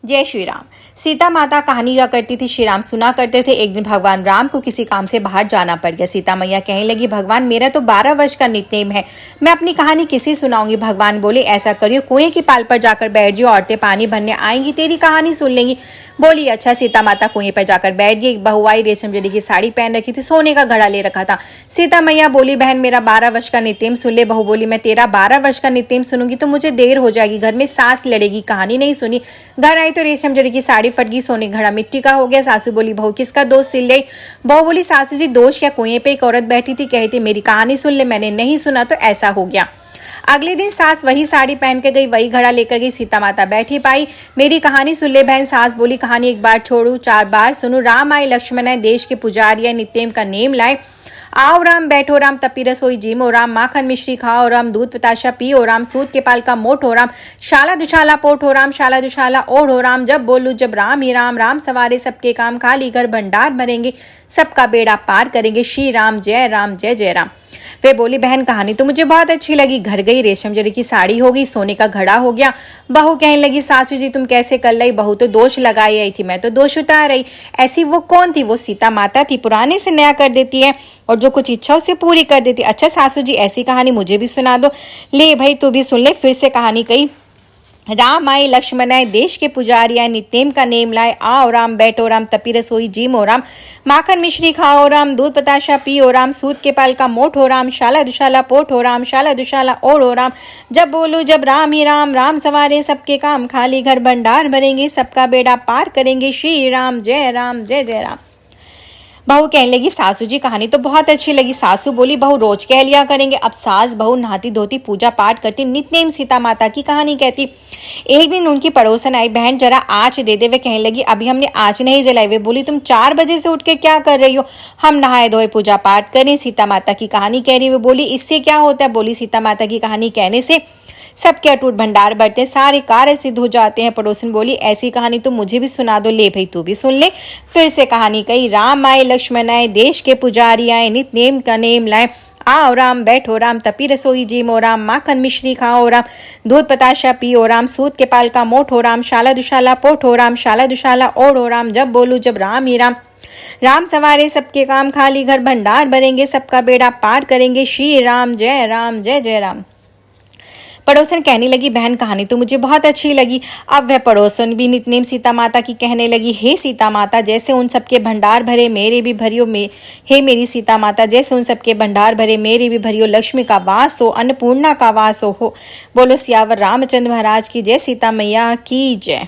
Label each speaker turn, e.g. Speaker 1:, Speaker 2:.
Speaker 1: जय श्री राम। सीता माता कहानी या करती थी, श्री राम सुना करते थे। एक दिन भगवान राम को किसी काम से बाहर जाना पड़ गया। सीता मैया कहने लगी, भगवान मेरा तो 12 वर्ष का नित्यनेम है, मैं अपनी कहानी किसे सुनाऊंगी। भगवान बोले, ऐसा करियो कुएं की पाल पर जाकर बैठ जाओ, औरतें पानी भरने आएंगी, तेरी कहानी सुन लेंगी। बोली अच्छा। सीता माता कुएं पर जाकर बैठ गई। एक बहू आई, रेशम जड़ी की साड़ी पहन रखी थी, सोने का घड़ा ले रखा था। सीता मैया बोली, बहन मेरा 12 वर्ष का नित्यनेम सुन ले। बहू बोली, मैं तेरा 12 वर्ष का नित्यनेम सुनूंगी तो मुझे देर हो जाएगी, घर में सास लड़ेगी। कहानी नहीं सुनी। घर आई तो रेशम जड़ी की साड़ी फट गई, सोने घड़ा मिट्टी का हो गया। सासू बोली, बहू किसका दोष सिल गई। बहू बोली, सासू जी दोष क्या, कुएं पे एक औरत बैठी थी, कही थी मेरी कहानी सुन ले, मैंने नहीं सुना तो ऐसा हो गया। अगले दिन सास वही साड़ी पहन के गई, वही घड़ा लेकर गई। सीता माता बैठी पाई, मेरी कहानी सुन ले बहन। सास बोली, कहानी एक बार छोड़ू 4 बार सुनू। राम आए लक्ष्मण आए, देश के पुजारी आए, नित्यनेम का नेम लाए। आओ राम बैठो राम, तपी रसोई जिमो राम, माखन मिश्री खाओ राम, दूध पताशा पियो राम, सूत के पाल का मोट हो राम, शाला दुशाला पोट हो राम, शाला दुशाला ओढ़ हो राम। जब बोलू जब राम ही राम, राम सवारे सबके काम, खाली घर भंडार भरेंगे, सबका बेड़ा पार करेंगे। श्री राम जय जय राम। वे बोली, बहन कहानी तो मुझे बहुत अच्छी लगी। घर गई, रेशम जड़ी की साड़ी हो गई, सोने का घड़ा हो गया। बहू कहने लगी, सासू जी तुम कैसे कर लाई। बहू तो दोष लगाई आई थी, मैं तो दोष उतार रही। ऐसी वो कौन थी, वो सीता माता थी, पुराने से नया कर देती है और जो कुछ इच्छा उससे पूरी कर देती। अच्छा सासू जी ऐसी कहानी मुझे भी सुना दो। ले भाई तू भी सुन ले। फिर से कहानी कही। राम आए लक्ष्मण आए, देश के पुजारी आए, नित्यनेम का नेम लाए। आओ राम बैठो राम, तपी रसोई जिमो राम, माखन मिश्री खाओ राम, दूध पताशा पियो राम, सूत के पाल का मोट हो राम, शाला दुशाला पोट हो राम, शाला दुशाला ओढ़ हो राम। जब बोलू जब राम ही राम, राम सवारे सबके काम, खाली घर भंडार भरेंगे, सबका बेड़ा पार करेंगे। श्री राम जय जय राम। बहू कहने लगी, सासू जी कहानी तो बहुत अच्छी लगी। सासू बोली, बहू रोज कह लिया करेंगे। अब सास बहू नहाती धोती पूजा पाठ करती, नित्यनेम सीता माता की कहानी कहती। एक दिन उनकी पड़ोसन आई, बहन जरा आँच दे दे। वे कहने लगी, अभी हमने आँच नहीं जलाई। वे बोली, तुम 4 बजे से उठ के क्या कर रही हो। हम नहाए धोए पूजा पाठ करें, सीता माता की कहानी कह रही। वे बोली, इससे क्या होता है। बोली, सीता माता की कहानी कहने से सबके अटूट भंडार बढ़ते, सारे कार्य सिद्ध हो जाते हैं। पड़ोसन बोली, ऐसी कहानी तो मुझे भी सुना दो। ले भाई तू भी सुन ले। फिर से कहानी कही। राम आए लक्ष्मण आए, देश के पुजारी आए, नित्यनेम का नेम लाए। आओ राम बैठो राम, तपी रसोई जिमो राम, माखन मिश्री खाओ राम, दूध पताशा पियो राम, सूत के पाल का मोट हो राम, शाला दुशाला पोट हो राम, शाला दुशाला ओढ़ हो राम। जब बोलू जब राम ही राम, राम सवारे सबके काम, खाली घर भंडार भरेंगे, सबका बेड़ा पार करेंगे। श्री राम जय जय राम। पड़ोसन कहने लगी, बहन कहानी तो मुझे बहुत अच्छी लगी। अब वह पड़ोसन भी नित्यनेम सीता माता की कहने लगी। हे सीता माता, जैसे उन सबके भंडार भरे मेरे भी भरियो हे मेरी सीता माता, जैसे उन सबके भंडार भरे मेरे भी भरियो। लक्ष्मी का वास हो, अन्नपूर्णा का वास हो। बोलो सियावर रामचंद्र महाराज की जय, सीता मैया की जय।